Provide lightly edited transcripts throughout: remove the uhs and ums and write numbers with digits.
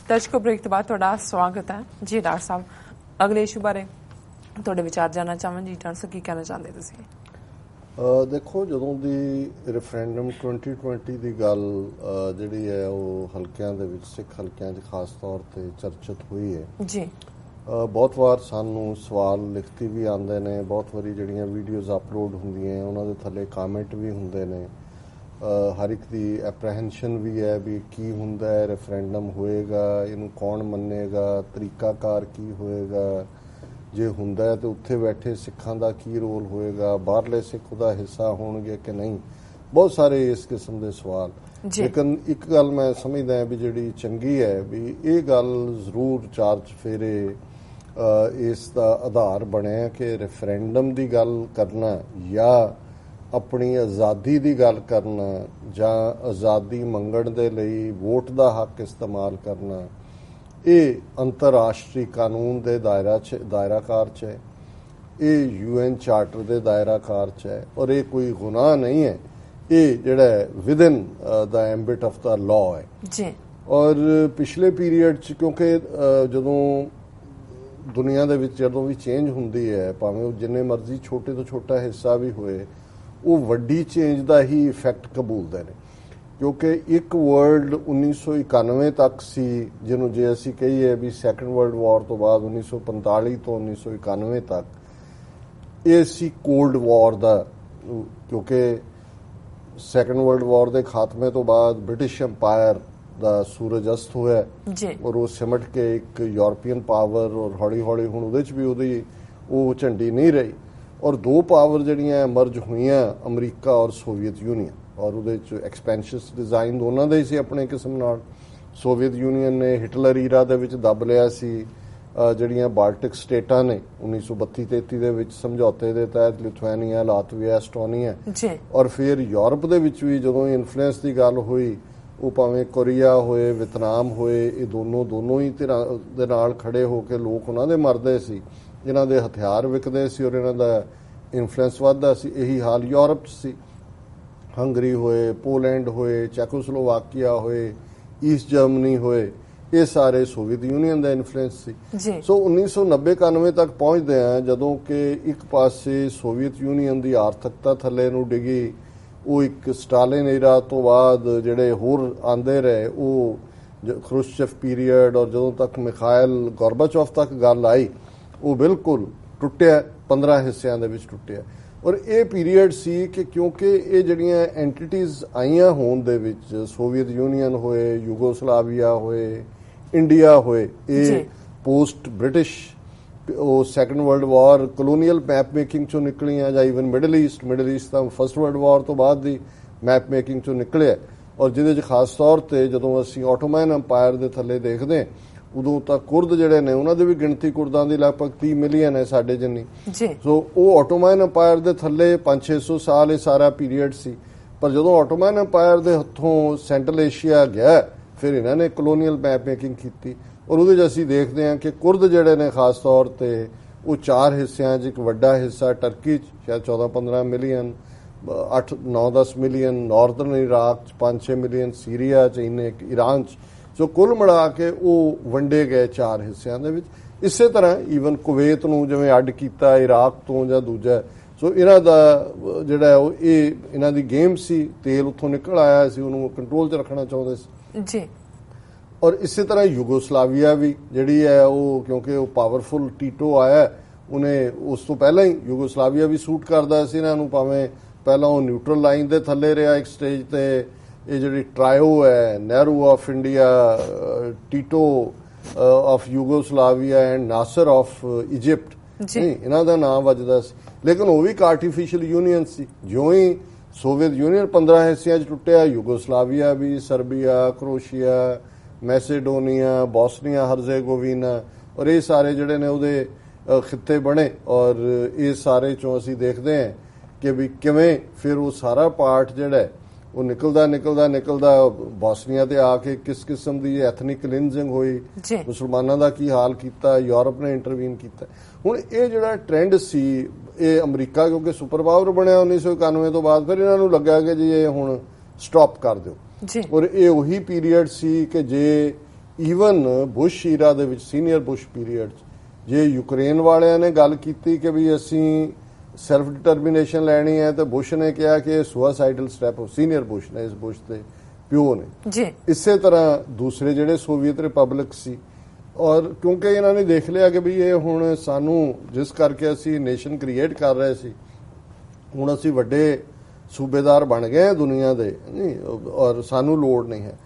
ਦਰਸ਼ਕੋ break ਤੋਂ ਬਾਅਦ ਤੁਹਾਡਾ ਸਵਾਗਤ ਹੈ ਜੀ। ਡਾਕਟਰ ਸਾਹਿਬ, ਅਗਲੇ ਇਸ਼ੂ ਬਾਰੇ ਤੁਹਾਡੇ ਵਿਚਾਰ ਜਾਣਨਾ ਚਾਹਾਂਗੇ ਜੀ। ਡਾਕਟਰ ਸਾਹਿਬ ਕੀ ਕਹਿਣਾ ਚਾਹੁੰਦੇ ਤੁਸੀਂ? ਦੇਖੋ, ਜਦੋਂ ਦੀ ਰੈਫਰੈਂਡਮ 2020 ਦੀ ਗੱਲ ਜਿਹੜੀ ਹੈ ਉਹ ਹਲਕਿਆਂ ਦੇ ਵਿੱਚ, ਸਿੱਖ ਹਲਕਿਆਂ 'ਚ ਖਾਸ ਤੌਰ ਤੇ ਚਰਚਿਤ ਹੋਈ ਹੈ ਜੀ, ਬਹੁਤ ਵਾਰ ਸਾਨੂੰ ਸਵਾਲ ਲਿਖਤੀ ਵੀ ਆਉਂਦੇ ਨੇ, ਬਹੁਤ ਵਾਰੀ ਜਿਹੜੀਆਂ ਵੀਡੀਓਜ਼ ਅਪਲੋਡ ਹੁੰਦੀਆਂ ਉਹਨਾਂ ਦੇ ਥੱਲੇ ਕਾਮੈਂਟ ਵੀ ਹੁੰਦੇ ਨੇ। ਹਰ ਇੱਕ ਦੀ ਐਪਰੀਹੈਂਸ਼ਨ ਵੀ ਹੈ ਵੀ ਕੀ ਹੁੰਦਾ ਹੈ, ਰੈਫਰੈਂਡਮ ਹੋਏਗਾ, ਇਹਨੂੰ ਕੌਣ ਮੰਨੇਗਾ, ਤਰੀਕਾਕਾਰ ਕੀ ਹੋਏਗਾ, ਜੇ ਹੁੰਦਾ ਹੈ ਤਾਂ ਉੱਥੇ ਬੈਠੇ ਸਿੱਖਾਂ ਦਾ ਕੀ ਰੋਲ ਹੋਏਗਾ, ਬਾਹਰਲੇ ਸਿੱਖ ਉਹਦਾ ਹਿੱਸਾ ਹੋਣਗੇ ਕਿ ਨਹੀਂ। ਬਹੁਤ ਸਾਰੇ ਇਸ ਕਿਸਮ ਦੇ ਸਵਾਲ। ਲੇਕਿਨ ਇੱਕ ਗੱਲ ਮੈਂ ਸਮਝਦਾ ਵੀ ਜਿਹੜੀ ਚੰਗੀ ਹੈ ਵੀ ਇਹ ਗੱਲ ਜ਼ਰੂਰ ਚਾਰ ਚਫੇਰੇ ਇਸ ਦਾ ਆਧਾਰ ਬਣਿਆ ਕਿ ਰੈਫਰੈਂਡਮ ਦੀ ਗੱਲ ਕਰਨਾ ਜਾਂ ਆਪਣੀ ਆਜ਼ਾਦੀ ਦੀ ਗੱਲ ਕਰਨਾ ਜਾਂ ਆਜ਼ਾਦੀ ਮੰਗਣ ਦੇ ਲਈ ਵੋਟ ਦਾ ਹੱਕ ਇਸਤੇਮਾਲ ਕਰਨਾ, ਇਹ ਅੰਤਰਰਾਸ਼ਟਰੀ ਕਾਨੂੰਨ ਦੇ ਦਾਇਰਾਕਾਰ 'ਚ ਹੈ, ਇਹ UN ਚਾਰਟਰ ਦੇ ਦਾਇਰਾਕਾਰ 'ਚ ਹੈ ਔਰ ਇਹ ਕੋਈ ਗੁਨਾਹ ਨਹੀਂ ਹੈ। ਇਹ ਜਿਹੜਾ ਵਿਦਨ ਦਾ ਐਂਬਿਟ ਆਫ ਦਾ ਲਾਅ ਹੈ ਜੀ। ਔਰ ਪਿਛਲੇ ਪੀਰੀਅਡ 'ਚ ਕਿਉਂਕਿ ਜਦੋਂ ਦੁਨੀਆ ਦੇ ਵਿੱਚ ਜਦੋਂ ਵੀ ਚੇਂਜ ਹੁੰਦੀ ਹੈ, ਭਾਵੇਂ ਉਹ ਜਿੰਨੇ ਮਰਜ਼ੀ ਛੋਟੇ ਤੋਂ ਛੋਟਾ ਹਿੱਸਾ ਵੀ ਹੋਏ, ਉਹ ਵੱਡੀ ਚੇਂਜ ਦਾ ਹੀ ਇਫੈਕਟ ਕਬੂਲਦੇ ਨੇ। ਕਿਉਂਕਿ ਇੱਕ ਵਰਲਡ 1991 ਤੱਕ ਸੀ, ਜਿਹਨੂੰ ਜੇ ਅਸੀਂ ਕਹੀਏ ਵੀ ਸੈਕੰਡ ਵਰਲਡ ਵਾਰ ਤੋਂ ਬਾਅਦ 1945 ਤੋਂ 1991 ਤੱਕ, ਇਹ ਸੀ ਕੋਲਡ ਵਾਰ ਦਾ। ਕਿਉਂਕਿ ਸੈਕੰਡ ਵਰਲਡ ਵਾਰ ਦੇ ਖਾਤਮੇ ਤੋਂ ਬਾਅਦ ਬ੍ਰਿਟਿਸ਼ ਅੰਪਾਇਰ ਦਾ ਸੂਰਜ ਅਸਤ ਹੋਇਆ ਔਰ ਉਹ ਸਿਮਟ ਕੇ ਇੱਕ ਯੂਰਪੀਅਨ ਪਾਵਰ, ਔਰ ਹੌਲੀ ਹੌਲੀ ਹੁਣ ਉਹਦੇ 'ਚ ਵੀ ਉਹਦੀ ਉਹ ਝੰਡੀ ਨਹੀਂ ਰਹੀ ਔਰ ਦੋ ਪਾਵਰ ਜਿਹੜੀਆਂ ਮਰਜ ਹੋਈਆਂ, ਅਮਰੀਕਾ ਔਰ ਸੋਵੀਅਤ ਯੂਨੀਅਨ। ਔਰ ਉਹਦੇ 'ਚ ਐਕਸਪੈਂਸ਼ਨਸ ਡਿਜ਼ਾਈਨ ਦੋਨਾਂ ਦਾ ਹੀ ਸੀ ਆਪਣੇ ਕਿਸਮ ਨਾਲ। ਸੋਵੀਅਤ ਯੂਨੀਅਨ ਨੇ ਹਿਟਲਰ ਈਰਾ ਦੇ ਵਿੱਚ ਦੱਬ ਲਿਆ ਸੀ ਜਿਹੜੀਆਂ ਬਾਲਟਿਕ ਸਟੇਟਾਂ ਨੇ 1932-33 ਦੇ ਵਿੱਚ ਸਮਝੌਤੇ ਦੇ ਤਹਿਤ, ਲਿਥੁਆਨੀਆ, ਲਾਤਵੀਆ, ਐਸਟੋਨੀਆ। ਔਰ ਫਿਰ ਯੂਰਪ ਦੇ ਵਿੱਚ ਵੀ ਜਦੋਂ ਇਨਫਲੂਐਂਸ ਦੀ ਗੱਲ ਹੋਈ, ਉਹ ਭਾਵੇਂ ਕੋਰੀਆ ਹੋਏ, ਵੀਅਤਨਾਮ ਹੋਏ, ਇਹ ਦੋਨੋਂ ਹੀ ਧਿਰਾਂ ਦੇ ਨਾਲ ਖੜੇ ਹੋ ਕੇ ਲੋਕ ਉਹਨਾਂ ਦੇ ਮਰਦੇ ਸੀ, ਇਹਨਾਂ ਦੇ ਹਥਿਆਰ ਵਿਕਦੇ ਸੀ ਔਰ ਇਹਨਾਂ ਦਾ ਇਨਫਲੂਐਂਸ ਵੱਧਦਾ ਸੀ। ਇਹੀ ਹਾਲ ਯੂਰਪ 'ਚ ਸੀ। ਹੰਗਰੀ ਹੋਏ, ਪੋਲੈਂਡ ਹੋਏ, ਚੈਕੋਸਲੋਵਾਕੀਆ ਹੋਏ, ਈਸਟ ਜਰਮਨੀ ਹੋਏ, ਇਹ ਸਾਰੇ ਸੋਵੀਅਤ ਯੂਨੀਅਨ ਦਾ ਇਨਫਲੂਐਂਸ ਸੀ। ਸੋ 1990-91 ਤੱਕ ਪਹੁੰਚਦੇ ਆ ਜਦੋਂ ਕਿ ਇੱਕ ਪਾਸੇ ਸੋਵੀਅਤ ਯੂਨੀਅਨ ਦੀ ਆਰਥਿਕਤਾ ਥੱਲੇ ਨੂੰ ਡਿੱਗੀ। ਉਹ ਇੱਕ ਸਟਾਲਿਨ ਈਰਾ ਤੋਂ ਬਾਅਦ ਜਿਹੜੇ ਹੋਰ ਆਉਂਦੇ ਰਹੇ, ਉਹ ਖਰੁਸ਼ਚੇਵ ਪੀਰੀਅਡ ਔਰ ਜਦੋਂ ਤੱਕ ਮਿਖਾਇਲ ਗੋਰਬਾਚੋਵ ਤੱਕ ਗੱਲ ਆਈ, ਉਹ ਬਿਲਕੁਲ ਟੁੱਟਿਆ, 15 ਹਿੱਸਿਆਂ ਦੇ ਵਿੱਚ ਟੁੱਟਿਆ। ਔਰ ਇਹ ਪੀਰੀਅਡ ਸੀ ਕਿ ਕਿਉਂਕਿ ਇਹ ਜਿਹੜੀਆਂ ਐਂਟੀਟੀਜ਼ ਆਈਆਂ ਹੋਣ ਦੇ ਵਿੱਚ, ਸੋਵੀਅਤ ਯੂਨੀਅਨ ਹੋਏ, ਯੂਗੋਸਲਾਵੀਆ ਹੋਏ, ਇੰਡੀਆ ਹੋਏ, ਇਹ ਪੋਸਟ ਬ੍ਰਿਟਿਸ਼ ਉਹ second world war colonial map making ਚੋਂ ਨਿਕਲੀਆਂ, ਜਾਂ ਈਵਨ ਮਿਡਲ ਈਸਟ ਤਾਂ ਫਸਟ ਵਰਲਡ ਵਾਰ ਤੋਂ ਬਾਅਦ ਦੀ ਮੈਪ ਮੇਕਿੰਗ ਚੋਂ ਨਿਕਲਿਆ। ਔਰ ਜਿਹਦੇ 'ਚ ਖਾਸ ਤੌਰ ਤੇ ਜਦੋਂ ਅਸੀਂ ਆਟੋਮੈਨ ਅੰਪਾਇਰ ਦੇ ਥੱਲੇ ਦੇਖਦੇ ਹਾਂ, ਉਦੋਂ ਤਾਂ ਕੁਰਦ ਜਿਹੜੇ ਨੇ ਉਹਨਾਂ ਦੀ ਵੀ ਗਿਣਤੀ ਕੁਰਦਾਂ ਦੀ ਲਗਭਗ 30 ਮਿਲੀਅਨ ਹੈ, ਸਾਡੇ ਜਿੰਨੀ। ਸੋ ਉਹ ਆਟੋਮੈਨ ਅੰਪਾਇਰ ਦੇ ਥੱਲੇ 500-600 ਸਾਲ ਇਹ ਸਾਰਾ ਪੀਰੀਅਡ ਸੀ। ਪਰ ਜਦੋਂ ਆਟੋਮੈਨ ਅੰਪਾਇਰ ਦੇ ਹੱਥੋਂ ਸੈਂਟਰਲ ਏਸ਼ੀਆ ਗਿਆ, ਫਿਰ ਇਹਨਾਂ ਨੇ ਕਲੋਨੀਅਲ ਮੈਪ ਮੇਕਿੰਗ ਕੀਤੀ ਔਰ ਉਹਦੇ 'ਚ ਅਸੀਂ ਦੇਖਦੇ ਹਾਂ ਕਿ ਕੁਰਦ ਜਿਹੜੇ ਨੇ ਖਾਸ ਤੌਰ ਤੇ ਉਹ 4 ਹਿੱਸਿਆਂ 'ਚ, ਇੱਕ ਵੱਡਾ ਹਿੱਸਾ ਟਰਕੀ 'ਚ ਸ਼ਾਇਦ 14-15 ਮਿਲੀਅਨ, 8-9-10 ਮਿਲੀਅਨ ਨਾਰਦਰਨ ਇਰਾਕ 'ਚ, 5-6 ਮਿਲੀਅਨ ਸੀਰੀਆ 'ਚ, ਇੰਨੇ ਈਰਾਨ 'ਚ। ਸੋ ਕੁੱਲ ਮਿਲਾ ਕੇ ਉਹ ਵੰਡੇ ਗਏ 4 ਹਿੱਸਿਆਂ ਦੇ ਵਿੱਚ। ਇਸੇ ਤਰ੍ਹਾਂ ਈਵਨ ਕੁਵੈਤ ਨੂੰ ਜਿਵੇਂ ਅੱਡ ਕੀਤਾ ਇਰਾਕ ਤੋਂ ਜਾਂ ਦੂਜਾ। ਸੋ ਇਹਨਾਂ ਦਾ ਜਿਹੜਾ ਉਹ ਇਹ ਇਹਨਾਂ ਦੀ ਗੇਮ ਸੀ, ਤੇਲ ਉੱਥੋਂ ਨਿਕਲ ਆਇਆ ਸੀ, ਉਹਨੂੰ ਕੰਟਰੋਲ 'ਚ ਰੱਖਣਾ ਚਾਹੁੰਦੇ ਸੀ ਜੀ। ਔਰ ਇਸੇ ਤਰ੍ਹਾਂ ਯੂਗੋਸਲਾਵੀਆ ਵੀ ਜਿਹੜੀ ਹੈ ਉਹ, ਕਿਉਂਕਿ ਉਹ ਪਾਵਰਫੁਲ ਟੀਟੋ ਆਇਆ, ਉਹਨੇ ਉਸ ਤੋਂ ਪਹਿਲਾਂ ਹੀ ਯੂਗੋਸਲਾਵੀਆ ਵੀ ਸੂਟ ਕਰਦਾ ਸੀ ਇਹਨਾਂ ਨੂੰ, ਭਾਵੇਂ ਪਹਿਲਾਂ ਉਹ ਨਿਊਟਰਲ ਲਾਈਨ ਦੇ ਥੱਲੇ ਰਿਹਾ ਇੱਕ ਸਟੇਜ ਤੇ। ਇਹ ਜਿਹੜੀ ਟਰਾਇਓ ਹੈ, Nehru of India, Tito of Yugoslavia and Nasser of Egypt, ਇਹਨਾਂ ਦਾ ਨਾਮ ਵੱਜਦਾ ਸੀ। ਲੇਕਿਨ ਉਹ ਵੀ ਇੱਕ ਆਰਟੀਫਿਸ਼ੀਅਲ ਯੂਨੀਅਨ ਸੀ। ਜਿਉਂ ਹੀ ਸੋਵੀਅਤ ਯੂਨੀਅਨ 15 ਹਿੱਸਿਆਂ 'ਚ ਟੁੱਟਿਆ, ਯੂਗੋਸਲਾਵੀਆ ਵੀ, ਸਰਬੀਆ, ਕਰੋਸ਼ੀਆ, ਮੈਸੇਡੋਨੀਆ, ਬੋਸਨੀਆ ਹਰਜ਼ੇਗੋਵੀਨਾ, ਔਰ ਇਹ ਸਾਰੇ ਜਿਹੜੇ ਨੇ ਉਹਦੇ ਖਿੱਤੇ ਬਣੇ। ਔਰ ਇਹ ਸਾਰੇ 'ਚੋਂ ਅਸੀਂ ਦੇਖਦੇ ਹਾਂ ਕਿ ਵੀ ਕਿਵੇਂ ਫਿਰ ਉਹ ਸਾਰਾ ਪਾਰਟ ਜਿਹੜਾ ਉਹ ਨਿਕਲਦਾ ਬੋਸਨੀਆ ਤੇ ਆ ਕੇ ਕਿਸ ਕਿਸਮ ਦੀ ਐਥਨਿਕ ਕਲੀਨਜ਼ਿੰਗ ਹੋਈ, ਮੁਸਲਮਾਨਾਂ ਦਾ ਕੀ ਹਾਲ ਕੀਤਾ, ਯੂਰਪ ਨੇ ਇੰਟਰਵੀਨ ਕੀਤਾ। ਹੁਣ ਇਹ ਜਿਹੜਾ ਟ੍ਰੈਂਡ ਸੀ, ਇਹ ਅਮਰੀਕਾ ਕਿਉਂਕਿ ਸੁਪਰ ਪਾਵਰ ਬਣਿਆ 1991 ਤੋਂ ਬਾਅਦ, ਫਿਰ ਇਹਨਾਂ ਨੂੰ ਲੱਗਾ ਕਿ ਜੀ ਇਹ ਹੁਣ ਸਟਾਪ ਕਰ ਦਿਓ। ਔਰ ਇਹ ਉਹੀ ਪੀਰੀਅਡ ਸੀ ਕਿ ਜੇ ਈਵਨ ਬੁਸ਼ ਈਰਾ ਦੇ ਵਿੱਚ ਸੀਨੀਅਰ ਬੁਸ਼ ਪੀਰੀਅਡ 'ਚ ਜੇ ਯੂਕਰੇਨ ਵਾਲਿਆਂ ਨੇ ਗੱਲ ਕੀਤੀ ਕਿ ਵੀ ਅਸੀਂ ਸੈਲਫ ਡਿਟਰਮੀਨੇਸ਼ਨ ਲੈਣੀ ਹੈ ਤਾਂ ਬੁਸ਼ ਨੇ ਕਿਹਾ ਕਿ ਇਹ ਸੁਸਾਈਡਲ ਸਟੈਪ ਸੀਨੀਅਰ ਬੁਸ਼ ਨੇ, ਇਸ ਬੁਸ਼ ਦੇ ਪਿਓ ਨੇ ਜੀ। ਇਸੇ ਤਰ੍ਹਾਂ ਦੂਸਰੇ ਜਿਹੜੇ ਸੋਵੀਅਤ ਰਿਪਬਲਿਕ ਸੀ, ਔਰ ਕਿਉਂਕਿ ਇਹਨਾਂ ਨੇ ਦੇਖ ਲਿਆ ਕਿ ਵੀ ਇਹ ਹੁਣ ਸਾਨੂੰ ਜਿਸ ਕਰਕੇ ਅਸੀਂ ਨੇਸ਼ਨ ਕ੍ਰੀਏਟ ਕਰ ਰਹੇ ਸੀ, ਹੁਣ ਅਸੀਂ ਵੱਡੇ ਸੂਬੇਦਾਰ ਬਣ ਗਏ ਦੁਨੀਆ ਦੇ ਨਹੀਂ, ਔਰ ਸਾਨੂੰ ਲੋੜ ਨਹੀਂ ਹੈ।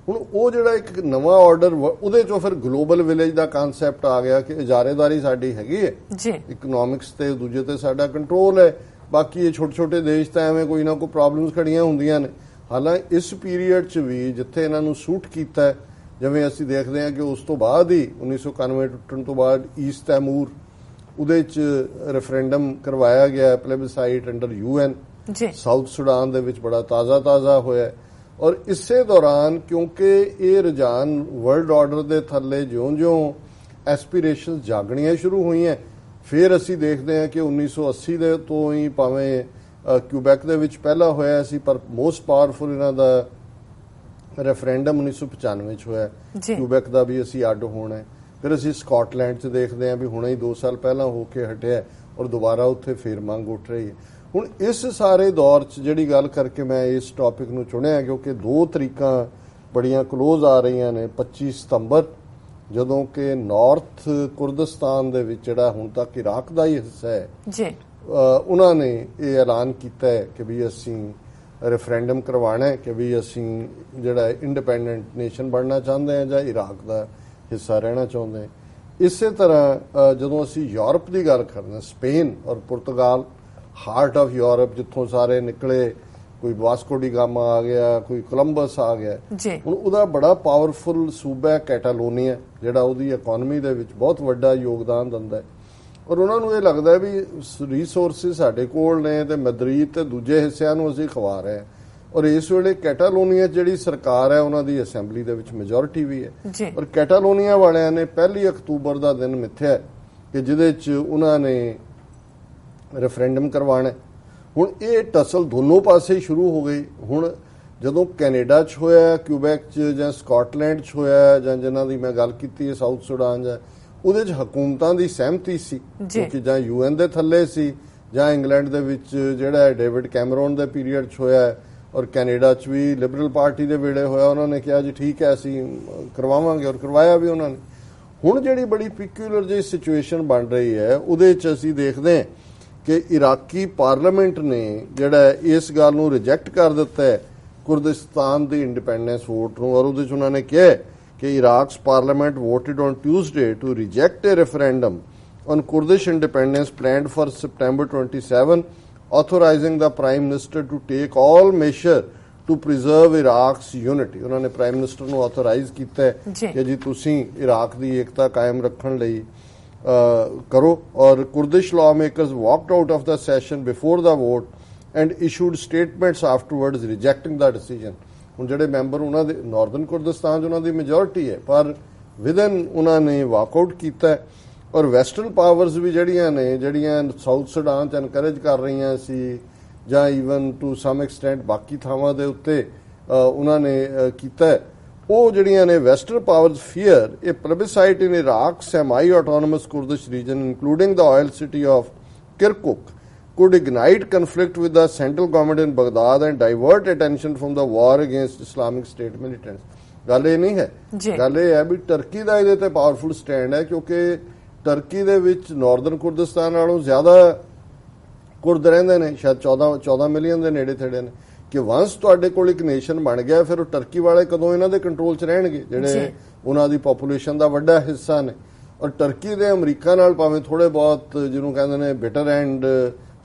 ਹੁਣ ਉਹ ਜਿਹੜਾ ਇੱਕ ਨਵਾਂ ਆਰਡਰ ਉਹਦੇ ਚੋਂ ਫਿਰ ਗਲੋਬਲ ਵਿਲੇਜ ਦਾ ਕਨਸੈਪਟ ਆ ਗਿਆ ਕਿ ਇਜਾਰੇਦਾਰੀ ਸਾਡੀ ਹੈਗੀ ਹੈ ਜੀ, ਇਕਨੋਮਿਕਸ ਤੇ ਦੂਜੇ ਤੇ ਸਾਡਾ ਕੰਟਰੋਲ ਹੈ, ਬਾਕੀ ਇਹ ਛੋਟੇ ਛੋਟੇ ਦੇਸ਼ ਤਾਂ ਐਵੇਂ ਕੋਈ ਨਾ ਕੋਈ ਪ੍ਰੋਬਲਮਸ ਖੜੀਆਂ ਹੁੰਦੀਆਂ ਨੇ। ਹਾਲਾਂਕਿ ਇਸ ਪੀਰੀਅਡ 'ਚ ਵੀ ਜਿੱਥੇ ਇਹਨਾਂ ਨੂੰ ਸੂਟ ਕੀਤਾ, ਜਿਵੇਂ ਅਸੀਂ ਦੇਖਦੇ ਹਾਂ ਕਿ ਉਸ ਤੋਂ ਬਾਅਦ ਹੀ 1991 ਟੁੱਟਣ ਤੋਂ ਬਾਅਦ ਈਸਟ ਤੈਮੂਰ ਉਹਦੇ 'ਚ ਰੈਫਰੈਂਡਮ ਕਰਵਾਇਆ ਗਿਆ ਪਲੇਬਸਾਈਟ ਅੰਡਰ UN ਜੀ। ਸਾਊਥ ਸੁਡਾਨ ਦੇ ਵਿੱਚ ਬੜਾ ਤਾਜ਼ਾ ਹੋਇਆ। ਔਰ ਇਸੇ ਦੌਰਾਨ ਕਿਉਂਕਿ ਇਹ ਰੁਝਾਨ ਵਰਲਡ ਆਰਡਰ ਦੇ ਥੱਲੇ ਜਿਉਂ-ਜਿਉਂ ਐਸਪੀਰੇਸ਼ਨਸ ਜਾਗਣੀਆਂ ਸ਼ੁਰੂ ਹੋਈਆਂ, ਫਿਰ ਅਸੀਂ ਦੇਖਦੇ ਹਾਂ ਕਿ 1980 ਦੇ ਤੋਂ ਹੀ ਭਾਵੇਂ ਕਿਊਬੈਕ ਦੇ ਵਿੱਚ ਪਹਿਲਾ ਹੋਇਆ ਸੀ, ਪਰ ਮੋਸਟ ਪਾਵਰਫੁਲ ਇਹਨਾਂ ਦਾ ਰੈਫਰੈਂਡਮ 1995 ਚ ਹੋਇਆ ਕਿਊਬੈਕ ਦਾ ਵੀ ਅਸੀਂ ਅੱਡ ਹੋਣਾ। ਫਿਰ ਅਸੀਂ ਸਕਾਟਲੈਂਡ 'ਚ ਦੇਖਦੇ ਹਾਂ ਵੀ ਹੁਣੇ ਹੀ 2 ਸਾਲ ਪਹਿਲਾਂ ਹੋ ਕੇ ਹਟਿਆ ਔਰ ਦੁਬਾਰਾ ਉੱਥੇ ਫੇਰ ਮੰਗ ਉੱਠ ਰਹੀ ਹੈ। ਹੁਣ ਇਸ ਸਾਰੇ ਦੌਰ 'ਚ ਜਿਹੜੀ ਗੱਲ ਕਰਕੇ ਮੈਂ ਇਸ ਟੌਪਿਕ ਨੂੰ ਚੁਣਿਆ ਕਿਉਂਕਿ 2 ਤਰੀਕਾਂ ਬੜੀਆਂ ਕਲੋਜ਼ ਆ ਰਹੀਆਂ ਨੇ। 25 ਸਤੰਬਰ ਜਦੋਂ ਕਿ ਨਾਰਥ ਕੁਰਦਿਸਤਾਨ ਦੇ ਵਿੱਚ ਜਿਹੜਾ ਹੁਣ ਤੱਕ ਇਰਾਕ ਦਾ ਹੀ ਹਿੱਸਾ ਹੈ ਜੀ, ਉਹਨਾਂ ਨੇ ਇਹ ਐਲਾਨ ਕੀਤਾ ਹੈ ਕਿ ਵੀ ਅਸੀਂ ਰੈਫਰੈਂਡਮ ਕਰਵਾਉਣਾ ਹੈ ਕਿ ਵੀ ਅਸੀਂ ਜਿਹੜਾ ਇੰਡੀਪੈਂਡੈਂਟ ਨੇਸ਼ਨ ਬਣਨਾ ਚਾਹੁੰਦੇ ਹਾਂ ਜਾਂ ਇਰਾਕ ਦਾ ਹਿੱਸਾ ਰਹਿਣਾ ਚਾਹੁੰਦੇ ਹਾਂ। ਇਸੇ ਤਰ੍ਹਾਂ ਜਦੋਂ ਅਸੀਂ ਯੂਰਪ ਦੀ ਗੱਲ ਕਰਦੇ ਹਾਂ, ਸਪੇਨ ਔਰ ਪੁਰਤਗਾਲ ਹਾਰਟ ਆਫ ਯੂਰਪ ਜਿੱਥੋਂ ਸਾਰੇ ਨਿਕਲੇ, ਕੋਈ ਵਾਸਕੋ ਡੀ ਗਾਮਾ ਆ ਗਿਆ, ਕੋਈ ਕੋਲੰਬਸ ਆ ਗਿਆ। ਹੁਣ ਉਹਦਾ ਬੜਾ ਪਾਵਰਫੁਲ ਸੂਬਾ ਹੈ ਕੈਟਾਲੋਨੀਆ, ਜਿਹੜਾ ਉਹਦੀ ਇਕਨੋਮੀ ਦੇ ਵਿੱਚ ਬਹੁਤ ਵੱਡਾ ਯੋਗਦਾਨ ਦਿੰਦਾ ਹੈ। ਔਰ ਉਹਨਾਂ ਨੂੰ ਇਹ ਲੱਗਦਾ ਹੈ ਵੀ ਰਿਸੋਰਸਿਸ ਸਾਡੇ ਕੋਲ ਨੇ ਤੇ ਮੈਦਰੀਦ ਤੇ ਦੂਜੇ ਹਿੱਸਿਆਂ ਨੂੰ ਅਸੀਂ ਖਵਾ ਰਹੇ ਹਾਂ। ਔਰ ਇਸ ਵੇਲੇ ਕੈਟਾਲੋਨੀਆ ਜਿਹੜੀ ਸਰਕਾਰ ਹੈ ਉਹਨਾਂ ਦੀ ਅਸੈਂਬਲੀ ਦੇ ਵਿੱਚ ਮੈਜੋਰਿਟੀ ਵੀ ਹੈ। ਔਰ ਕੈਟਾਲੋਨੀਆ ਵਾਲਿਆਂ ਨੇ 1 ਅਕਤੂਬਰ ਦਾ ਦਿਨ ਮਿੱਥਿਆ ਕਿ ਜਿਹਦੇ 'ਚ ਉਹਨਾਂ ਨੇ ਰੈਫਰੈਂਡਮ ਕਰਵਾਉਣਾ। ਹੁਣ ਇਹ ਟਸਲ ਦੋਨੋਂ ਪਾਸੇ ਸ਼ੁਰੂ ਹੋ ਗਈ। ਹੁਣ ਜਦੋਂ ਕੈਨੇਡਾ 'ਚ ਹੋਇਆ, ਕਿਊਬੈਕ 'ਚ ਜਾਂ ਸਕਾਟਲੈਂਡ 'ਚ ਹੋਇਆ, ਜਾਂ ਜਿਨ੍ਹਾਂ ਦੀ ਮੈਂ ਗੱਲ ਕੀਤੀ ਹੈ ਸਾਊਥ ਸੁਡਾਨ, ਜਾਂ ਉਹਦੇ 'ਚ ਹਕੂਮਤਾਂ ਦੀ ਸਹਿਮਤੀ ਸੀ ਕਿਉਂਕਿ ਜਾਂ UN ਦੇ ਥੱਲੇ ਸੀ ਜਾਂ ਇੰਗਲੈਂਡ ਦੇ ਵਿੱਚ ਜਿਹੜਾ ਡੇਵਿਡ ਕੈਮਰੋਨ ਦੇ ਪੀਰੀਅਡ 'ਚ ਹੋਇਆ, ਔਰ ਕੈਨੇਡਾ 'ਚ ਵੀ ਲਿਬਰਲ ਪਾਰਟੀ ਦੇ ਵੇਲੇ ਹੋਇਆ। ਉਹਨਾਂ ਨੇ ਕਿਹਾ ਜੀ ਠੀਕ ਹੈ ਅਸੀਂ ਕਰਵਾਵਾਂਗੇ ਔਰ ਕਰਵਾਇਆ ਵੀ ਉਹਨਾਂ ਨੇ। ਹੁਣ ਜਿਹੜੀ ਬੜੀ ਪਿਕੂਲਰ ਜਿਹੀ ਸਿਚੁਏਸ਼ਨ ਬਣ ਰਹੀ ਹੈ ਉਹਦੇ 'ਚ ਅਸੀਂ ਦੇਖਦੇ ਹਾਂ ਕਿ ਇਰਾਕੀ ਪਾਰਲੀਮੈਂਟ ਨੇ ਜਿਹੜਾ ਇਸ ਗੱਲ ਨੂੰ ਰਿਜੈਕਟ ਕਰ ਦਿੱਤਾ ਹੈ ਕੁਰਦਿਸਤਾਨ ਦੀ ਇੰਡੀਪੈਂਡੈਂਸ ਵੋਟ ਨੂੰ, ਔਰ ਉਹਦੇ 'ਚ ਉਹਨਾਂ ਨੇ ਕਿਹਾ ਕਿ Iraq's parliament voted on Tuesday to reject a referendum on Kurdish independence planned for September 27, authorizing the Prime Minister to take all measure to preserve Iraq's unity। ਉਹਨਾਂ ਨੇ ਪ੍ਰਾਈਮ ਮਿਨਿਸਟਰ ਨੂੰ ਆਥੋਰਾਈਜ਼ ਕੀਤਾ ਹੈ ਕਿ ਜੀ ਤੁਸੀਂ ਇਰਾਕ ਦੀ ਏਕਤਾ ਕਾਇਮ ਰੱਖਣ ਲਈ ਕਰੋ। ਔਰ Kurdish lawmakers walked out of the session before the vote and issued statements afterwards rejecting the decision। ਹੁਣ ਜਿਹੜੇ ਮੈਂਬਰ ਉਹਨਾਂ ਦੇ ਨਾਰਥਰਨ ਕੁਰਦਿਸਤਾਨ 'ਚ ਉਹਨਾਂ ਦੀ ਮੈਜੋਰਿਟੀ ਹੈ, ਪਰ ਵਿਦਨ ਉਹਨਾਂ ਨੇ ਵਾਕਆਊਟ ਕੀਤਾ। ਔਰ ਵੈਸਟਰਨ ਪਾਵਰਸ ਵੀ ਜਿਹੜੀਆਂ ਸਾਊਥ ਸੁਡਾਨ 'ਚ ਐਨਕਰੇਜ ਕਰ ਰਹੀਆਂ ਸੀ ਜਾਂ ਈਵਨ ਟੂ ਸਮ ਐਕਸਟੈਂਟ ਬਾਕੀ ਥਾਵਾਂ ਦੇ ਉੱਤੇ ਉਹਨਾਂ ਨੇ ਕੀਤਾ, ਉਹ ਜਿਹੜੀਆਂ ਨੇ western powers fear the plebiscite in Iraq semi autonomous Kurdish region including the oil city of Kirkuk could ignite conflict with the central government in Baghdad and divert attention from the war against Islamic State militants। ਗੱਲ ਇਹ ਨਹੀਂ ਹੈ, ਗੱਲ ਇਹ ਹੈ ਵੀ turkey ਦਾ ਇਹਦੇ ਤੇ powerful stand ਹੈ ਕਿਉਂਕਿ ਟਰਕੀ ਦੇ ਵਿੱਚ ਨਾਰਥਰਨ ਕੁਰਦਿਸਤਾਨ ਨਾਲੋਂ ਜ਼ਿਆਦਾ ਕੁਰਦ ਰਹਿੰਦੇ ਨੇ, ਸ਼ਾਇਦ 14 ਮਿਲੀਅਨ ਦੇ ਨੇੜੇ ਥੇੜੇ ਨੇ। ਕਿ ਵਾਂਸ ਤੁਹਾਡੇ ਕੋਲ ਇੱਕ ਨੇਸ਼ਨ ਬਣ ਗਿਆ ਫਿਰ ਉਹ ਟਰਕੀ ਵਾਲੇ ਕਦੋਂ ਇਹਨਾਂ ਦੇ ਕੰਟਰੋਲ 'ਚ ਰਹਿਣਗੇ ਜਿਹੜੇ ਉਹਨਾਂ ਦੀ ਪੋਪੂਲੇਸ਼ਨ ਦਾ ਵੱਡਾ ਹਿੱਸਾ ਨੇ। ਔਰ ਟਰਕੀ ਦੇ ਅਮਰੀਕਾ ਨਾਲ ਭਾਵੇਂ ਥੋੜੇ ਬਹੁਤ ਜਿਹਨੂੰ ਕਹਿੰਦੇ ਨੇ ਬਿਟਰ ਐਂਡ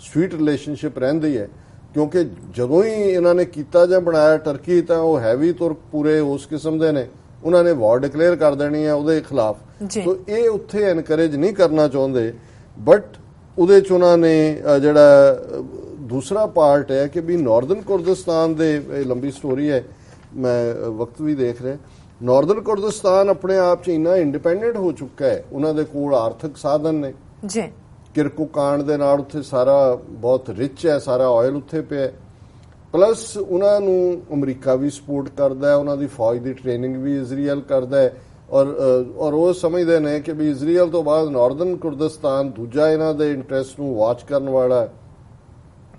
ਸਵੀਟ ਰਿਲੇਸ਼ਨਸ਼ਿਪ ਰਹਿੰਦੀ ਹੈ ਕਿਉਂਕਿ ਜਦੋਂ ਹੀ ਇਹਨਾਂ ਨੇ ਕੀਤਾ ਜਾਂ ਬਣਾਇਆ ਟਰਕੀ ਤਾਂ ਉਹ ਹੈਵੀ ਤੁਰਕ ਪੂਰੇ ਉਸ ਕਿਸਮ ਦੇ ਨੇ, ਉਹਨਾਂ ਨੇ ਵਾਰ ਡਿਕਲੇਅਰ ਕਰ ਦੇਣੀ ਹੈ ਉਹਦੇ ਖਿਲਾਫ। ਸੋ ਇਹ ਉੱਥੇ ਐਨਕਰੇਜ ਨਹੀਂ ਕਰਨਾ ਚਾਹੁੰਦੇ, ਬਟ ਉਹਦੇ 'ਚ ਉਹਨਾਂ ਨੇ ਜਿਹੜਾ ਦੂਸਰਾ ਪਾਰਟ ਹੈ ਕਿ ਵੀ ਨਾਰਥਰਨ ਕੁਰਦਿਸਤਾਨ ਦੇ ਲੰਬੀ ਸਟੋਰੀ ਹੈ, ਮੈਂ ਵਕਤ ਵੀ ਦੇਖ ਰਿਹਾ। ਨਾਰਥਰਨ ਕੁਰਦਿਸਤਾਨ ਆਪਣੇ ਆਪ 'ਚ ਇੰਨਾ ਇੰਡੀਪੈਂਡੈਂਟ ਹੋ ਚੁੱਕਾ ਹੈ, ਉਹਨਾਂ ਦੇ ਕੋਲ ਆਰਥਿਕ ਸਾਧਨ ਨੇ ਜੀ। ਕਿਰਕੁਕ ਕਾਂਡ ਦੇ ਨਾਲ ਉੱਥੇ ਸਾਰਾ ਬਹੁਤ ਰਿਚ ਹੈ, ਸਾਰਾ ਆਇਲ ਉੱਥੇ ਪਿਆ, ਪਲੱਸ ਉਹਨਾਂ ਨੂੰ ਅਮਰੀਕਾ ਵੀ ਸਪੋਰਟ ਕਰਦਾ ਹੈ, ਉਹਨਾਂ ਦੀ ਫੌਜ ਦੀ ਟ੍ਰੇਨਿੰਗ ਵੀ ਇਜ਼ਰਾਈਲ ਕਰਦਾ ਹੈ, ਔਰ ਉਹ ਸਮਝਦੇ ਨੇ ਕਿ ਵੀ ਇਜ਼ਰਾਈਲ ਤੋਂ ਬਾਅਦ ਨਾਰਦਰਨ ਕੁਰਦਿਸਤਾਨ ਦੂਜਾ ਇਹਨਾਂ ਦੇ ਇੰਟਰਸਟ ਨੂੰ ਵਾਚ ਕਰਨ ਵਾਲਾ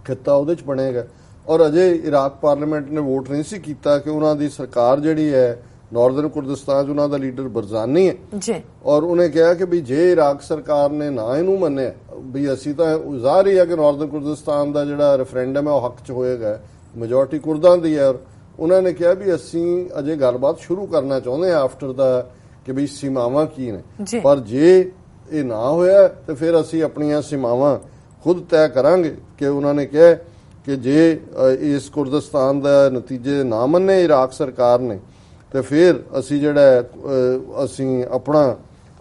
ਖਿੱਤਾ ਉਹਦੇ ਚ ਬਣੇਗਾ। ਔਰ ਅਜੇ ਇਰਾਕ ਪਾਰਲੀਮੈਂਟ ਨੇ ਵੋਟ ਨਹੀਂ ਸੀ ਕੀਤਾ ਕਿ ਉਹਨਾਂ ਦੀ ਸਰਕਾਰ ਜਿਹੜੀ ਹੈ ਨਾਰਦਰਨ ਕੁਰਦਿਸਤਾਨ 'ਚ ਉਹਨਾਂ ਦਾ ਲੀਡਰ ਬਰਜ਼ਾਨੀ ਹੈ ਜੀ, ਔਰ ਉਹਨੇ ਕਿਹਾ ਕਿ ਵੀ ਜੇ ਇਰਾਕ ਸਰਕਾਰ ਨੇ ਨਾ ਇਹਨੂੰ ਮੰਨਿਆ ਵੀ ਅਸੀਂ ਤਾਂ ਜ਼ਾਹਰ ਹੀ ਹੈ ਕਿ ਨਾਰਦਰਨ ਕੁਰਦਿਸਤਾਨ ਦਾ ਜਿਹੜਾ ਰੈਫਰੈਂਡਮ ਹੈ ਉਹ ਹੱਕ 'ਚ ਹੋਏਗਾ, ਮੈਜੋਰਟੀ ਕੁਰਦਾਂ ਦੀ ਹੈ। ਔਰ ਉਹਨਾਂ ਨੇ ਕਿਹਾ ਵੀ ਅਸੀਂ ਅਜੇ ਗੱਲਬਾਤ ਸ਼ੁਰੂ ਕਰਨਾ ਚਾਹੁੰਦੇ ਹਾਂ ਆਫਟਰ ਦਾ ਕਿ ਵੀ ਸੀਮਾਵਾਂ ਕੀ ਨੇ, ਪਰ ਜੇ ਇਹ ਨਾ ਹੋਇਆ ਤੇ ਫਿਰ ਅਸੀਂ ਆਪਣੀਆਂ ਸੀਮਾਵਾਂ ਖੁਦ ਤੈਅ ਕਰਾਂਗੇ। ਕਿ ਉਹਨਾਂ ਨੇ ਕਿਹਾ ਕਿ ਜੇ ਇਸ ਕੁਰਦਿਸਤਾਨ ਦਾ ਨਤੀਜੇ ਨਾ ਮੰਨੇ ਇਰਾਕ ਸਰਕਾਰ ਨੇ ਤੇ ਫਿਰ ਅਸੀਂ ਜਿਹੜਾ ਅਸੀਂ ਆਪਣਾ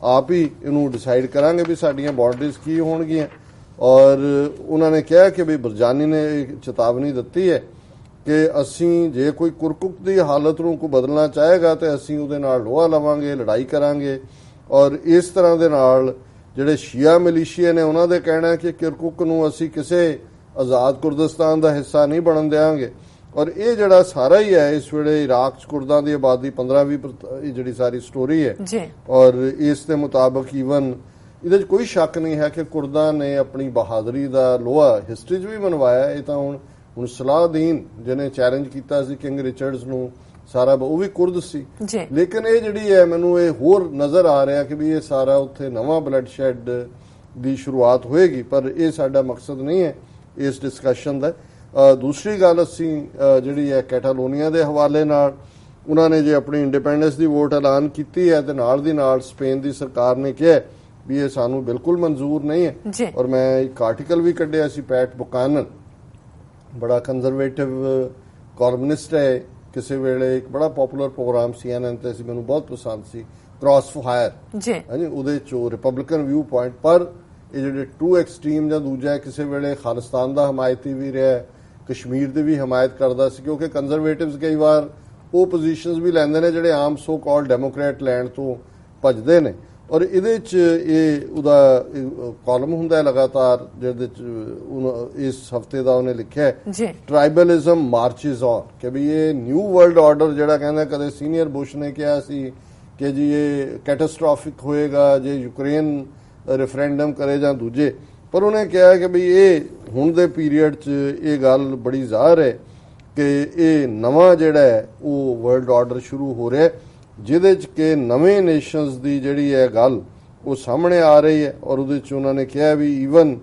ਆਪ ਹੀ ਇਹਨੂੰ ਡਿਸਾਈਡ ਕਰਾਂਗੇ ਵੀ ਸਾਡੀਆਂ ਬਾਉਂਡਰੀਜ਼ ਕੀ ਹੋਣਗੀਆਂ। ਔਰ ਉਹਨਾਂ ਨੇ ਕਿਹਾ ਕਿ ਵੀ ਬਰਜ਼ਾਨੀ ਨੇ ਚੇਤਾਵਨੀ ਦਿੱਤੀ ਹੈ ਕਿ ਅਸੀਂ ਜੇ ਕੋਈ ਕੁਰਕੁਕ ਦੀ ਹਾਲਤ ਨੂੰ ਕੋਈ ਬਦਲਣਾ ਚਾਹੇਗਾ ਤੇ ਅਸੀਂ ਉਹਦੇ ਨਾਲ ਲੋਹਾ ਲਵਾਂਗੇ, ਲੜਾਈ ਕਰਾਂਗੇ। ਔਰ ਇਸ ਤਰ੍ਹਾਂ ਦੇ ਨਾਲ ਜਿਹੜੇ ਸ਼ੀਆ ਮਿਲੀਸ਼ੀਆ ਨੇ ਉਹਨਾਂ ਦੇ ਕਹਿਣਾ ਕਿ ਕਿਰਕੁਕ ਨੂੰ ਅਸੀਂ ਕਿਸੇ ਆਜ਼ਾਦ ਕੁਰਦਿਸਤਾਨ ਦਾ ਹਿੱਸਾ ਨਹੀਂ ਬਣਨ ਦੇਵਾਂਗੇ। ਔਰ ਇਹ ਜਿਹੜਾ ਸਾਰਾ ਹੀ ਹੈ ਇਸ ਵੇਲੇ ਇਰਾਕ 'ਚ ਕੁਰਦਾਂ ਦੀ ਆਬਾਦੀ 15-20 ਜਿਹੜੀ ਸਾਰੀ ਸਟੋਰੀ ਹੈ ਜੀ, ਔਰ ਇਸ ਦੇ ਮੁਤਾਬਕ ਈਵਨ ਇਹਦੇ 'ਚ ਕੋਈ ਸ਼ੱਕ ਨਹੀਂ ਹੈ ਕਿ ਕੁਰਦਾਂ ਨੇ ਆਪਣੀ ਬਹਾਦਰੀ ਦਾ ਲੋਹਾ ਹਿਸਟਰੀ 'ਚ ਵੀ ਮਨਵਾਇਆ। ਇਹ ਤਾਂ ਹੁਣ ਸਲਾਹਦੀਨ ਜਿਹਨੇ ਚੈਲੰਜ ਕੀਤਾ ਸੀ ਕਿੰਗ ਰਿਚਰਡਸ ਨੂੰ, ਸਾਰਾ ਉਹ ਵੀ ਕੁਰਦ ਸੀ। ਲੇਕਿਨ ਇਹ ਜਿਹੜੀ ਹੈ ਮੈਨੂੰ ਇਹ ਹੋਰ ਨਜ਼ਰ ਆ ਰਿਹਾ ਕਿ ਵੀ ਇਹ ਸਾਰਾ ਉੱਥੇ ਨਵਾਂ ਬਲੱਡ ਸ਼ੈਡ ਦੀ ਸ਼ੁਰੂਆਤ ਹੋਏਗੀ, ਪਰ ਇਹ ਸਾਡਾ ਮਕਸਦ ਨਹੀਂ ਹੈ ਇਸ ਡਿਸਕਸ਼ਨ ਦਾ। ਦੂਸਰੀ ਗੱਲ ਅਸੀਂ ਜਿਹੜੀ ਹੈ ਕੈਟਾਲੋਨੀਆ ਦੇ ਹਵਾਲੇ ਨਾਲ ਉਹਨਾਂ ਨੇ ਜੇ ਆਪਣੀ ਇੰਡੀਪੈਂਡੈਂਸ ਦੀ ਵੋਟ ਐਲਾਨ ਕੀਤੀ ਹੈ ਤੇ ਨਾਲ ਦੀ ਨਾਲ ਸਪੇਨ ਦੀ ਸਰਕਾਰ ਨੇ ਕਿਹਾ ਵੀ ਇਹ ਸਾਨੂੰ ਬਿਲਕੁਲ ਮਨਜ਼ੂਰ ਨਹੀਂ ਹੈ। ਔਰ ਮੈਂ ਇੱਕ ਆਰਟੀਕਲ ਵੀ ਕੱਢਿਆ ਸੀ, ਪੈਟ ਬੁਕਾਨਨ ਬੜਾ ਕੰਜ਼ਰਵੇਟਿਵ ਕਾਲਮਨਿਸਟ ਹੈ, ਕਿਸੇ ਵੇਲੇ ਇੱਕ ਬੜਾ ਪਪੂਲਰ ਪ੍ਰੋਗਰਾਮ CNN ਤੇ ਸੀ, ਮੈਨੂੰ ਬਹੁਤ ਪਸੰਦ ਸੀ, ਕ੍ਰਾਸ ਫਾਇਰ ਹਾਂਜੀ, ਉਹਦੇ ਚੋਂ ਰਿਪਬਲਿਕਨ ਵਿਊ ਪੁਆਇੰਟ। ਪਰ ਇਹ ਜਿਹੜੇ ਟੂ ਐਕਸਟ੍ਰੀਮ ਜਾਂ ਦੂਜਾ ਕਿਸੇ ਵੇਲੇ ਖਾਲਿਸਤਾਨ ਦਾ ਹਮਾਇਤੀ ਵੀ ਰਿਹਾ, ਕਸ਼ਮੀਰ ਦੀ ਵੀ ਹਮਾਇਤ ਕਰਦਾ ਸੀ, ਕਿਉਂਕਿ ਕੰਜ਼ਰਵੇਟਿਵਸ ਕਈ ਵਾਰ ਉਹ ਪੋਜੀਸ਼ਨਸ ਵੀ ਲੈਂਦੇ ਨੇ ਜਿਹੜੇ ਆਮ ਸੋ ਕਾਲਡ ਡੈਮੋਕ੍ਰੇਟ ਲੈਂਡ ਤੋਂ ਭੱਜਦੇ ਨੇ। ਔਰ ਇਹਦੇ 'ਚ ਇਹ ਉਹਦਾ ਕਾਲਮ ਹੁੰਦਾ ਹੈ ਲਗਾਤਾਰ ਜਿਹਦੇ 'ਚ ਇਸ ਹਫਤੇ ਦਾ ਉਹਨੇ ਲਿਖਿਆ ਟ੍ਰਾਈਬਲਿਜ਼ਮ ਮਾਰਚਿਸ ਔਨ, ਕਿ ਵੀ ਇਹ ਨਿਊ ਵਰਲਡ ਆਰਡਰ ਜਿਹੜਾ ਕਹਿੰਦਾ ਕਦੇ ਸੀਨੀਅਰ ਬੁਸ਼ ਨੇ ਕਿਹਾ ਸੀ ਕਿ ਜੀ ਇਹ ਕੈਟਾਸਟ੍ਰੋਫਿਕ ਹੋਏਗਾ ਜੇ ਯੂਕਰੇਨ ਰੈਫਰੈਂਡਮ ਕਰੇ ਜਾਂ ਦੂਜੇ, ਪਰ ਉਹਨੇ ਕਿਹਾ ਕਿ ਵੀ ਇਹ ਹੁਣ ਦੇ ਪੀਰੀਅਡ 'ਚ ਇਹ ਗੱਲ ਬੜੀ ਜ਼ਾਹਰ ਹੈ ਕਿ ਇਹ ਨਵਾਂ ਜਿਹੜਾ ਹੈ ਉਹ ਵਰਲਡ ਆਰਡਰ ਸ਼ੁਰੂ ਹੋ ਰਿਹਾ ਜਿਹਦੇ 'ਚ ਕਿ ਨਵੇਂ ਨੇਸ਼ਨਸ ਦੀ ਜਿਹੜੀ ਹੈ ਗੱਲ ਉਹ ਸਾਹਮਣੇ ਆ ਰਹੀ ਹੈ। ਔਰ ਉਹਦੇ 'ਚ ਉਹਨਾਂ ਨੇ ਕਿਹਾ ਵੀ ਈਵਨ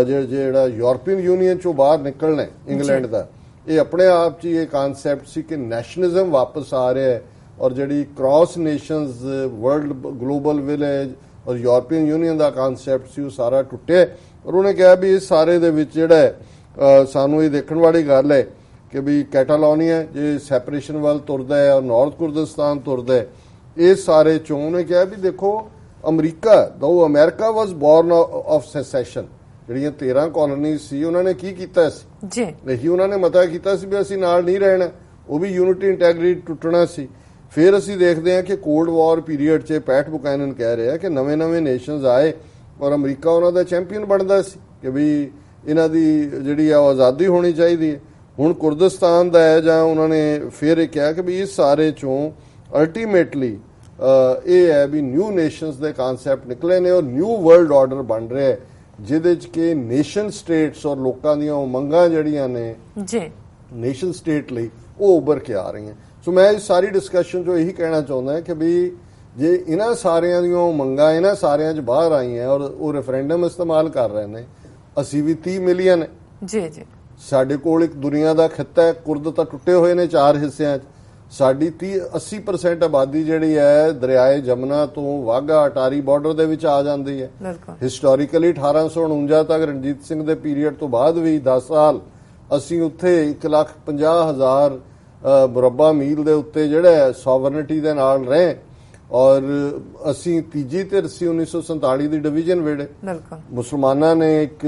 ਜਿਹੜਾ ਯੂਰਪੀਅਨ ਯੂਨੀਅਨ 'ਚੋਂ ਬਾਹਰ ਨਿਕਲਣਾ ਇੰਗਲੈਂਡ ਦਾ, ਇਹ ਆਪਣੇ ਆਪ 'ਚ ਇਹ ਕਾਨਸੈਪਟ ਸੀ ਕਿ ਨੈਸ਼ਨਲਿਜ਼ਮ ਵਾਪਸ ਆ ਰਿਹਾ ਹੈ। ਔਰ ਜਿਹੜੀ cross nations world global village ਔਰ ਯੂਰਪੀਅਨ ਯੂਨੀਅਨ ਦਾ ਕਾਨਸੈਪਟ ਸੀ ਉਹ ਸਾਰਾ ਟੁੱਟਿਆ। ਔਰ ਉਹਨੇ ਕਿਹਾ ਵੀ ਇਸ ਸਾਰੇ ਦੇ ਵਿੱਚ ਜਿਹੜਾ ਸਾਨੂੰ ਇਹ ਦੇਖਣ ਵਾਲੀ ਗੱਲ ਹੈ ਕਿ ਵੀ ਕੈਟਾਲੋਨੀਆ ਜੇ ਸੈਪਰੇਸ਼ਨ ਵੱਲ ਤੁਰਦਾ ਹੈ ਔਰ ਨਾਰਥ ਕੁਰਦਿਸਤਾਨ ਤੁਰਦਾ ਹੈ, ਇਹ ਸਾਰੇ ਚੋਂ ਉਹਨੇ ਕਿਹਾ ਵੀ ਦੇਖੋ ਅਮਰੀਕਾ ਵਾਸ ਬੋਰਨ ਆਫ ਸੈਸੈਸ਼ਨ, ਜਿਹੜੀਆਂ 13 ਕਾਲੋਨੀਜ਼ ਸੀ ਉਹਨਾਂ ਨੇ ਕੀ ਕੀਤਾ ਸੀ ਜੀ, ਇਹੀ ਉਹਨਾਂ ਨੇ ਮਤਾ ਕੀਤਾ ਸੀ ਵੀ ਅਸੀਂ ਨਾਲ ਨਹੀਂ ਰਹਿਣਾ, ਉਹ ਵੀ ਯੂਨਿਟੀ ਇੰਟੈਗ੍ਰਿਟੀ ਟੁੱਟਣਾ ਸੀ। ਫਿਰ ਅਸੀਂ ਦੇਖਦੇ ਹਾਂ ਕਿ ਕੋਲਡ ਵਾਰ ਪੀਰੀਅਡ 'ਚ ਪੈਟ ਬੁਕਾਨਨ ਕਹਿ ਰਿਹਾ ਕਿ ਨਵੇਂ-ਨਵੇਂ ਨੇਸ਼ਨਸ ਆਏ ਔਰ ਅਮਰੀਕਾ ਉਹਨਾਂ ਦਾ ਚੈਂਪੀਅਨ ਬਣਦਾ ਸੀ ਕਿ ਵੀ ਇਹਨਾਂ ਦੀ ਜਿਹੜੀ ਆ ਆਜ਼ਾਦੀ ਹੋਣੀ ਚਾਹੀਦੀ ਹੈ। ਹੁਣ ਕੁਰਦਿਸਤਾਨ ਦਾ ਹੈ ਜਾਂ ਉਹਨਾਂ ਨੇ ਫਿਰ ਇਹ ਕਿਹਾ ਕਿ ਵੀ ਇਸ ਸਾਰੇ ਚੋਂ ਅਲਟੀਮੇਟਲੀ ਇਹ ਹੈ ਵੀ ਨਿਊ ਨੇਸ਼ਨਸ ਦੇ ਕਾਨਸੈਪਟ ਨਿਕਲੇ ਨੇ ਔਰ ਨਿਊ ਵਰਲਡ ਆਰਡਰ ਬਣ ਰਿਹਾ ਹੈ ਜਿਹਦੇ 'ਚ ਕਿ ਨੇਸ਼ਨ ਸਟੇਟਸ ਔਰ ਲੋਕਾਂ ਦੀਆਂ ਉਮੰਗਾਂ ਜਿਹੜੀਆਂ ਨੇ ਜੀ ਨੇਸ਼ਨ ਸਟੇਟ ਲਈ ਉਹ ਉੱਭਰ ਕੇ ਆ ਰਹੀਆਂ। ਸੋ ਮੈਂ ਇਸ ਸਾਰੀ ਡਿਸਕਸ਼ਨ 'ਚੋਂ ਇਹੀ ਕਹਿਣਾ ਚਾਹੁੰਦਾ ਕਿ ਵੀ ਜੇ ਇਹਨਾਂ ਸਾਰਿਆਂ ਦੀਆਂ ਉਮੰਗਾਂ ਇਹਨਾਂ ਸਾਰਿਆਂ 'ਚ ਬਾਹਰ ਆਈਆਂ ਔਰ ਉਹ ਰੈਫਰੈਂਡਮ ਇਸਤੇਮਾਲ ਕਰ ਰਹੇ ਨੇ, ਅਸੀਂ ਵੀ 30 ਮਿਲੀਅਨ ਜੀ ਜੀ ਸਾਡੇ ਕੋਲ ਇੱਕ ਦੁਨੀਆ ਦਾ ਖਿੱਤਾ ਹੈ, ਕੁਰਦ ਤਾਂ ਟੁੱਟੇ ਹੋਏ ਨੇ 4 ਹਿੱਸਿਆਂ 'ਚ, ਸਾਡੀ 80% ਆਬਾਦੀ ਜਿਹੜੀ ਹੈ ਦਰਿਆਏ ਜਮਨਾ ਤੋਂ ਵਾਘਾ ਅਟਾਰੀ ਬਾਰਡਰ ਦੇ ਵਿੱਚ ਆ ਜਾਂਦੀ ਹੈ। ਹਿਸਟੋਰੀਕਲੀ 1849 ਤੱਕ ਰਣਜੀਤ ਸਿੰਘ ਦੇ ਪੀਰੀਅਡ ਤੋਂ ਬਾਅਦ ਵੀ 10 ਸਾਲ ਅਸੀਂ ਉੱਥੇ 1,50,000 ਮੁਰੱਬਾ ਮੀਲ ਦੇ ਉੱਤੇ ਜਿਹੜਾ ਸੋਵਰਨਿਟੀ ਦੇ ਨਾਲ ਰਹੇ ਔਰ ਅਸੀਂ ਤੀਜੀ ਧਿਰ ਸੀ 1947 ਦੀ ਡਿਵੀਜ਼ਨ ਵੇੜੇ ਮੁਸਲਮਾਨਾਂ ਨੇ ਇੱਕ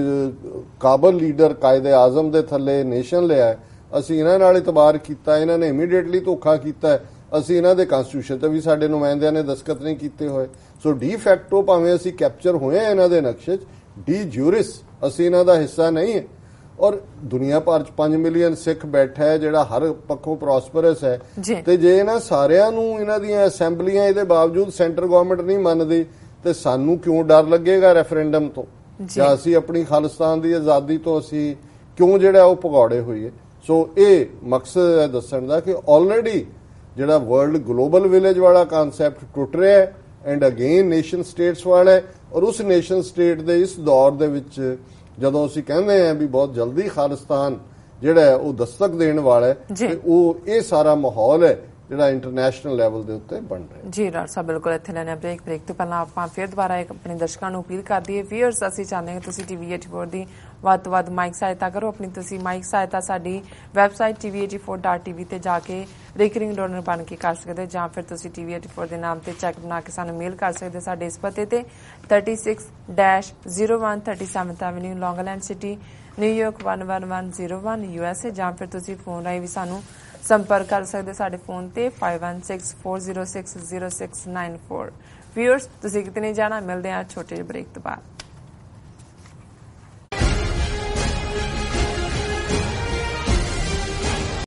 ਕਾਬਲ ਲੀਡਰ ਕਾਇਦੇ ਆਜ਼ਮ ਦੇ ਥੱਲੇ ਨੇਸ਼ਨ ਲਿਆ, ਅਸੀਂ ਇਹਨਾਂ ਨਾਲ ਇਤਬਾਰ ਕੀਤਾ, ਇਹਨਾਂ ਨੇ ਇਮੀਡੀਏਟਲੀ ਧੋਖਾ ਕੀਤਾ, ਅਸੀਂ ਇਹਨਾਂ ਦੇ ਕਨਸਟੀਟਿਊਸ਼ਨ ਤੇ ਵੀ ਸਾਡੇ ਨੁਮਾਇੰਦਿਆਂ ਨੇ ਦਸਤਖਤ ਨਹੀਂ ਕੀਤੇ ਹੋਏ। ਸੋ ਡੀ ਫੈਕਟੋ ਭਾਵੇਂ ਅਸੀਂ ਕੈਪਚਰ ਹੋਏ ਇਹਨਾਂ ਦੇ ਨਕਸ਼ੇ 'ਚ, ਡੀ ਜੂਰਿਸ ਅਸੀਂ ਇਹਨਾਂ ਦਾ ਹਿੱਸਾ ਨਹੀਂ ਹੈ। ਔਰ ਦੁਨੀਆ ਭਰ ਚ 5 ਮਿਲੀਅਨ ਸਿੱਖ ਬੈਠਾ ਹੈ ਜਿਹੜਾ ਹਰ ਪੱਖੋਂ ਪ੍ਰੋਸਪਰਸ ਹੈ ਜੀ। ਤੇ ਜੇ ਇਹਨਾਂ ਸਾਰਿਆਂ ਨੂੰ ਇਹਨਾਂ ਦੀਆਂ ਅਸੈਂਬਲੀਆਂ ਇਹਦੇ ਬਾਵਜੂਦ ਸੈਂਟਰ ਗਵਰਨਮੈਂਟ ਨਹੀਂ ਮੰਨਦੀ ਤੇ ਸਾਨੂੰ ਕਿਉਂ ਡਰ ਲੱਗੇਗਾ ਰੈਫਰੈਂਡਮ ਤੋਂ ਜਾਂ ਅਸੀਂ ਆਪਣੀ ਖਾਲਿਸਤਾਨ ਦੀ ਆਜ਼ਾਦੀ ਤੋਂ ਅਸੀਂ ਕਿਉਂ ਜਿਹੜਾ ਉਹ ਭਗੌੜੇ ਹੋਈਏ। ਸੋ ਇਹ ਮਕਸਦ ਹੈ ਦੱਸਣ ਦਾ ਕਿ ਆਲਰੇਡੀ ਜਿਹੜਾ ਵਰਲਡ ਗਲੋਬਲ ਵਿਲੇਜ ਵਾਲਾ ਕਨਸੈਪਟ ਟੁੱਟ ਰਿਹਾ ਹੈ ਐਂਡ ਅਗੇਨ ਨੇਸ਼ਨ ਸਟੇਟਸ ਵਾਲਾ ਹੈ। ਔਰ ਉਸ ਨੇਸ਼ਨ ਸਟੇਟ ਦੇ ਇਸ ਦੌਰ ਦੇ ਵਿੱਚ ਜਦੋਂ ਅਸੀਂ ਕਹਿੰਦੇ ਹਾਂ ਵੀ ਬਹੁਤ ਜਲਦੀ ਖਾਲਿਸਤਾਨ ਜਿਹੜਾ ਹੈ ਉਹ ਦਸਤਕ ਦੇਣ ਵਾਲਾ ਹੈ ਤੇ ਉਹ ਇਹ ਸਾਰਾ ਮਾਹੌਲ ਹੈ ਜਿਹੜਾ ਇੰਟਰਨੈਸ਼ਨਲ ਲੈਵਲ ਦੇ ਉੱਤੇ ਬਣ ਰਿਹਾ ਜੀ। ਡਾਕਟਰ ਸਾਹਿਬ ਬਿਲਕੁਲ ਇੱਥੇ ਲੈਣੇ ਬ੍ਰੇਕ ਤੋਂ ਪਹਿਲਾਂ ਆਪਾਂ ਫਿਰ ਦੁਬਾਰਾ ਇੱਕ ਆਪਣੇ ਦਰਸ਼ਕਾਂ ਨੂੰ ਅਪੀਲ ਕਰ ਦਈਏ। ਵੀਅਰਸ ਅਸੀਂ ਚਾਹੁੰਦੇ ਹਾਂ ਕਿ ਤੁਸੀਂ TV 84 ਦੀ ਵੱਧ ਤੋਂ ਵੱਧ ਮਾਈਕ ਸਹਾਇਤਾ ਕਰੋ। ਆਪਣੀ ਤੁਸੀਂ ਮਾਈਕ ਸਹਾਇਤਾ ਸਾਡੀ ਵੈਬਸਾਈਟ tv84.tv ਤੇ ਜਾ ਕੇ ਰਿਕਰਿੰਗ ਡੋਨਰ ਬਣ ਕੇ ਕਰ ਸਕਦੇ ਜਾਂ ਫਿਰ ਤੁਸੀਂ TV 84 ਦੇ ਨਾਮ ਤੇ ਚੈੱਕ ਬਣਾ ਕੇ ਸਾਨੂੰ ਮੇਲ ਕਰ ਸਕਦੇ ਸਾਡੇ ਇਸ ਪਤੇ ਤੇ 36-01 37th ਐਵਨਿਊ ਲੌਂਗ ਆਈਲੈਂਡ ਸਿਟੀ ਨਿਊਯਾਰਕ 11101 USA ਜਾਂ ਫਿਰ ਤੁਸੀਂ ਫੋਨ ਰਾਹੀਂ ਵੀ ਸਾਨੂੰ ਸੰਪਰਕ ਕਰ ਸਕਦੇ ਸਾਡੇ ਫੋਨ ਤੇ 5164060694। ਵੀਅਰਸ ਤੁਸੀਂ ਕਿਤੇ ਨਹੀਂ ਜਾਣਾ, ਮਿਲਦੇ ਹਾਂ ਛੋਟੇ ਜਿਹੇ ਬ੍ਰੇਕ ਤੋਂ ਬਾਅਦ।